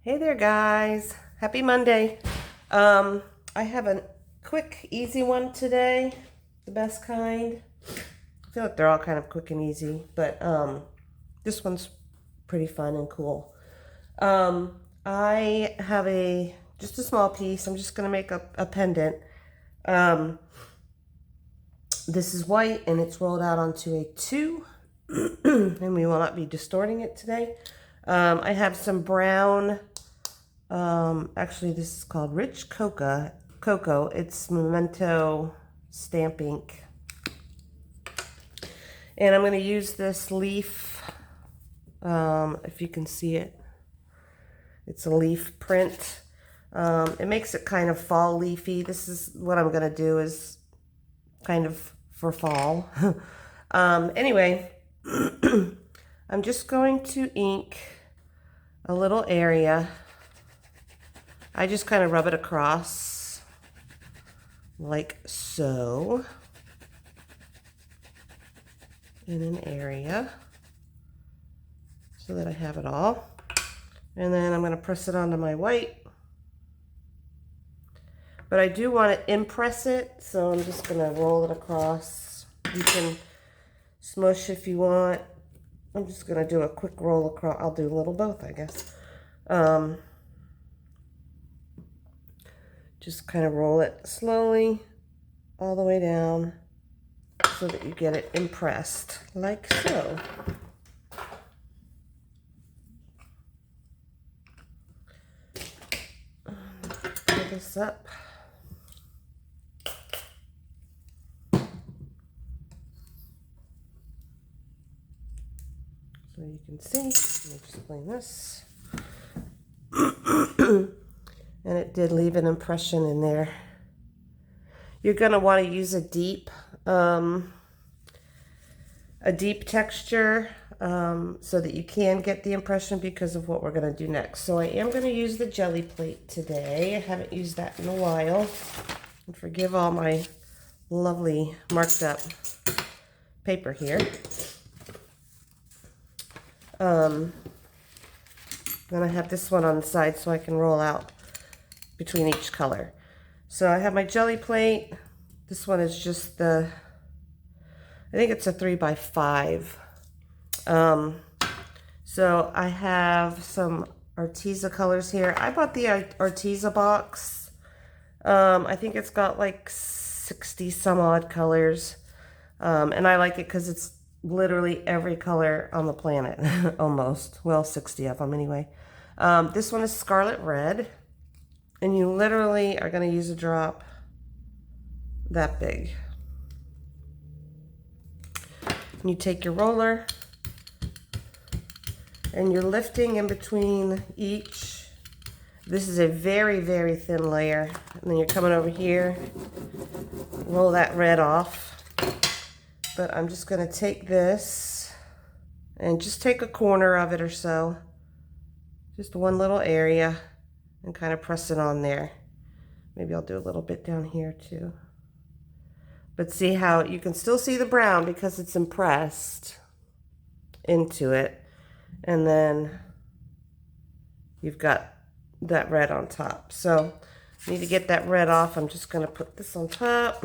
Hey there, guys. Happy Monday. I have a quick, easy one today. The best kind. I feel like they're all kind of quick and easy, but this one's pretty fun and cool. I have just a small piece. I'm just going to make a pendant. This is white and it's rolled out onto a 2, and we will not be distorting it today. I have some brown. Actually, this is called Rich Cocoa. It's Memento stamp ink. And I'm going to use this leaf, if you can see it. It's a leaf print. It makes it kind of fall leafy. This is what I'm going to do is kind of for fall. Anyway, I'm just going to ink a little area. I just kind of rub it across like so in an area so that I have it all. And then I'm going to press it onto my white. But I do want to impress it, so I'm just going to roll it across. You can smush if you want. I'm just going to do a quick roll across. I'll do a little both, I guess. Just kind of roll it slowly all the way down so that you get it impressed, like so. Pull this up. So you can see, let me just clean this. And it did leave an impression in there. You're gonna want to use a deep texture so that you can get the impression because of what we're gonna do next. So I am gonna use the jelly plate today. I haven't used that in a while. And forgive all my lovely marked up paper here. Then I have this one on the side so I can roll out between each color. So I have my jelly plate. This one is just I think it's a 3x5. So I have some Arteza colors here. I bought the Arteza box. I think it's got like 60 some odd colors. And I like it because it's literally every color on the planet, almost. Well, 60 of them anyway. This one is Scarlet Red. And you literally are going to use a drop that big. And you take your roller and you're lifting in between each. This is a very, very thin layer. And then you're coming over here, roll that red off. But I'm just going to take this and just take a corner of it or so. Just one little area. And kind of press it on there. Maybe I'll do a little bit down here too. But see how you can still see the brown because it's impressed into it. And then you've got that red on top. So I need to get that red off. I'm just going to put this on top.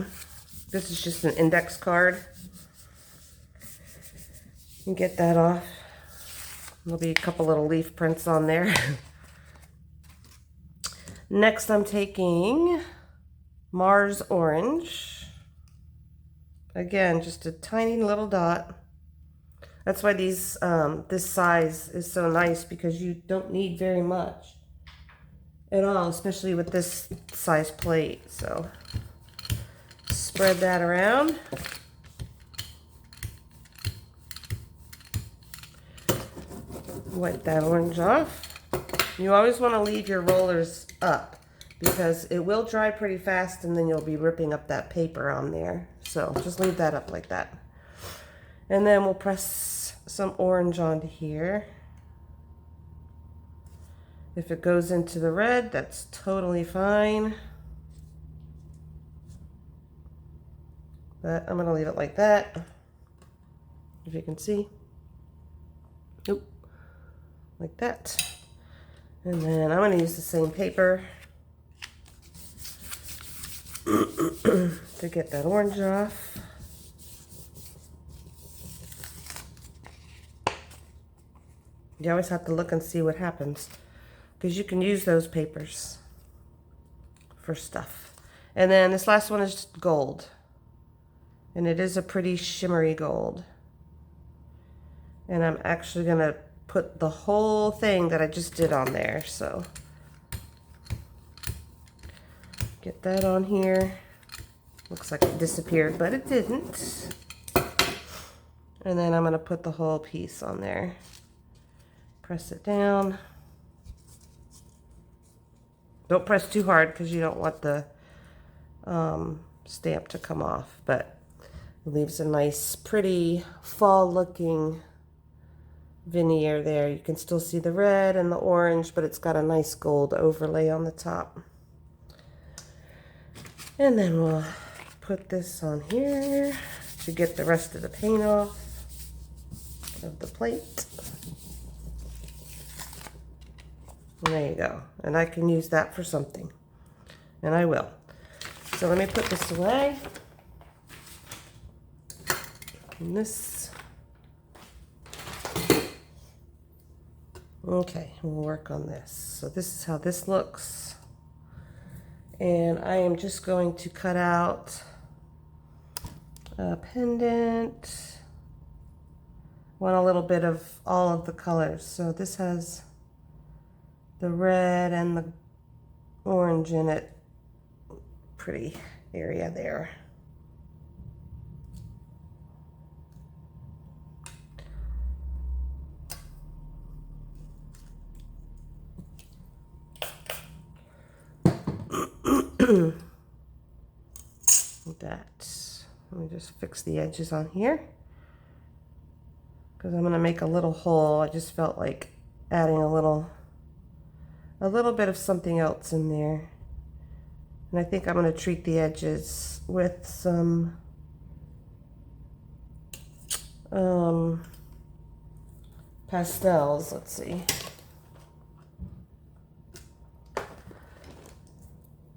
This is just an index card. You get that off. There'll be a couple little leaf prints on there. Next, I'm taking Mars Orange. Again, just a tiny little dot. That's why this size is so nice, because you don't need very much at all, especially with this size plate. So spread that around. Wipe that orange off. You always want to leave your rollers up because it will dry pretty fast and then you'll be ripping up that paper on there. So just leave that up like that. And then we'll press some orange onto here. If it goes into the red, that's totally fine. But I'm going to leave it like that. If you can see. Oop. Like that. And then I'm going to use the same paper to get that orange off. You always have to look and see what happens, because you can use those papers for stuff. And then this last one is gold. And it is a pretty shimmery gold. And I'm actually going to put the whole thing that I just did on there. So get that on here. Looks like it disappeared, but it didn't. And then I'm going to put the whole piece on there. Press it down. Don't press too hard because you don't want the stamp to come off, but it leaves a nice, pretty, fall-looking veneer there. You can still see the red and the orange, but it's got a nice gold overlay on the top. And then we'll put this on here to get the rest of the paint off of the plate. And there you go. And I can use that for something. And I will. So let me put this away. And this. Okay, we'll work on this. So this is how this looks. And I am just going to cut out a pendant. Want a little bit of all of the colors. So this has the red and the orange in it. Pretty area there. That. Let me just fix the edges on here, because I'm going to make a little hole. I just felt like adding a little bit of something else in there. And I think I'm going to treat the edges with some pastels. Let's see.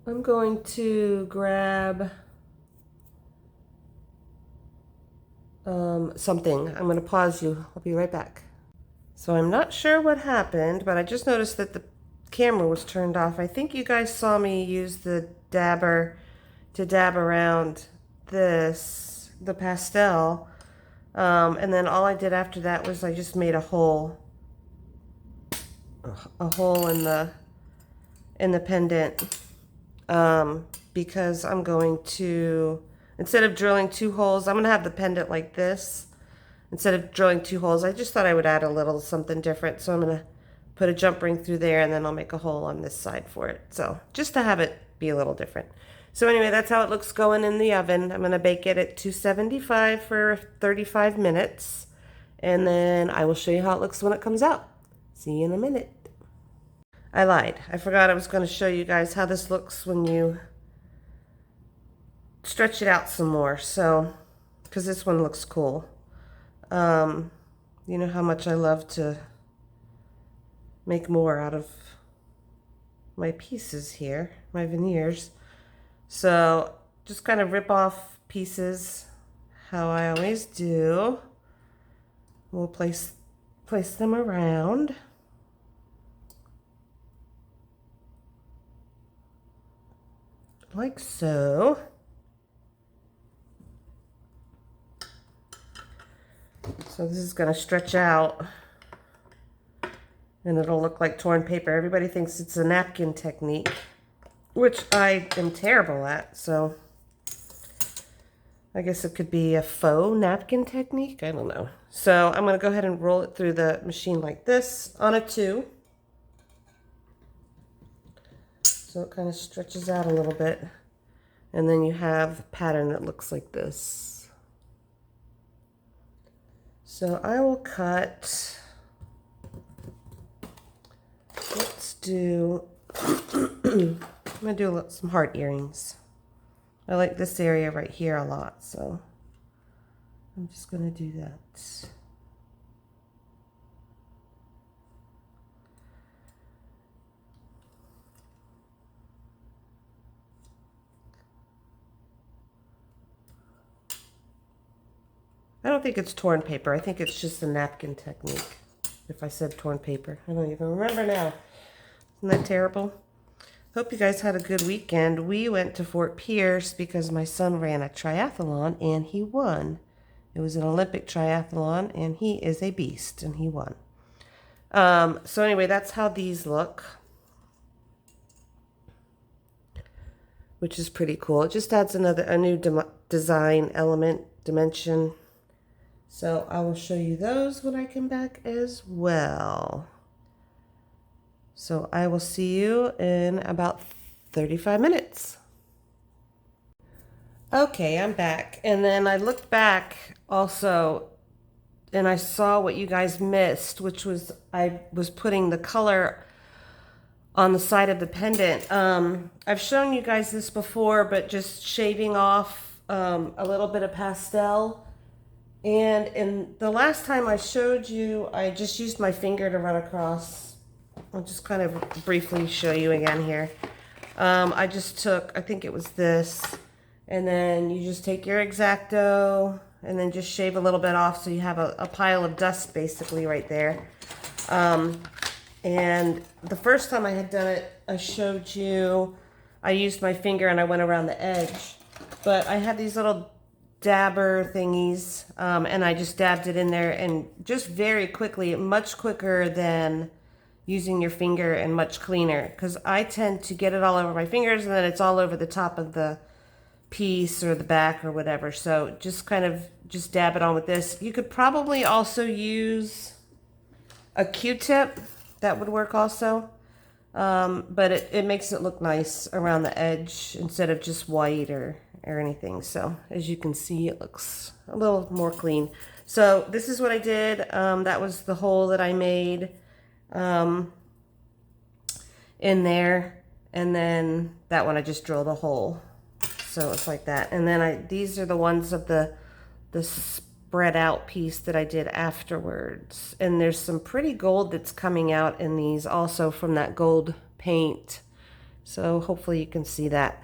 I'm going to grab something. I'm going to pause you. I'll be right back. So I'm not sure what happened, but I just noticed that the camera was turned off. I think you guys saw me use the dabber to dab around this, the pastel. And then all I did after that was I just made a hole in the pendant. Because I'm going to, instead of drilling 2 holes, I'm going to have the pendant like this. Instead of drilling 2 holes, I just thought I would add a little something different. So I'm going to put a jump ring through there, and then I'll make a hole on this side for it. So just to have it be a little different. So anyway, that's how it looks going in the oven. I'm going to bake it at 275 for 35 minutes. And then I will show you how it looks when it comes out. See you in a minute. I lied. I forgot I was going to show you guys how this looks when you stretch it out some more. So, because this one looks cool. You know how much I love to make more out of my pieces here, my veneers. So, just kind of rip off pieces how I always do. We'll place them around. Like so. So this is going to stretch out and it'll look like torn paper. Everybody thinks it's a napkin technique, which I am terrible at. So I guess it could be a faux napkin technique. I don't know. So I'm going to go ahead and roll it through the machine like this on a 2. So it kind of stretches out a little bit. And then you have a pattern that looks like this. So I will cut, let's do, I'm going to do some heart earrings. I like this area right here a lot, so I'm just going to do that. I don't think it's torn paper. I think it's just a napkin technique. If I said torn paper. I don't even remember now. Isn't that terrible? Hope you guys had a good weekend. We went to Fort Pierce because my son ran a triathlon and he won. It was an Olympic triathlon and he is a beast and he won. So anyway, that's how these look. Which is pretty cool. It just adds a new design element, dimension. So I will show you those when I come back as well. So I will see you in about 35 minutes. Okay, I'm back. And then I looked back also and I saw what you guys missed, which was I was putting the color on the side of the pendant. I've shown you guys this before, but just shaving off a little bit of pastel. And in the last time I showed you, I just used my finger to run across. I'll just kind of briefly show you again here. I just took, I think it was this, and then you just take your X-Acto and then just shave a little bit off so you have a pile of dust basically right there. And the first time I had done it, I showed you, I used my finger and I went around the edge. But I had these little dabber thingies, and I just dabbed it in there and just very quickly, much quicker than using your finger and much cleaner. Because I tend to get it all over my fingers and then it's all over the top of the piece or the back or whatever. So just kind of just dab it on with this. You could probably also use a Q-tip. That would work also, but it makes it look nice around the edge instead of just white or anything. So as you can see, it looks a little more clean. So this is what I did. That was the hole that I made in there, and then that one I just drilled a hole. So it's like that. And then these are the ones of the spread out piece that I did afterwards. And there's some pretty gold that's coming out in these also from that gold paint. So hopefully you can see that.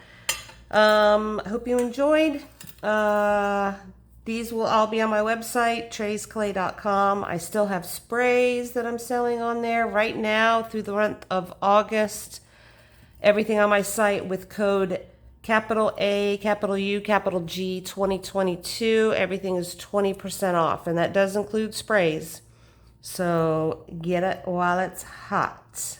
I hope you enjoyed. These will all be on my website, traysclay.com. I still have sprays that I'm selling on there right now through the month of August. Everything on my site with code capital A, capital U, capital G 2022. Everything is 20% off, and that does include sprays. So get it while it's hot.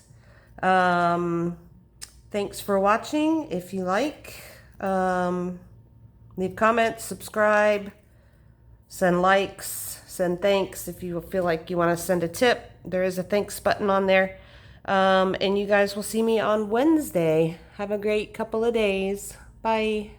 Thanks for watching. If you like, leave comments, subscribe, send likes, send thanks. If you feel like you want to send a tip, there is a thanks button on there. And you guys will see me on Wednesday. Have a great couple of days. Bye.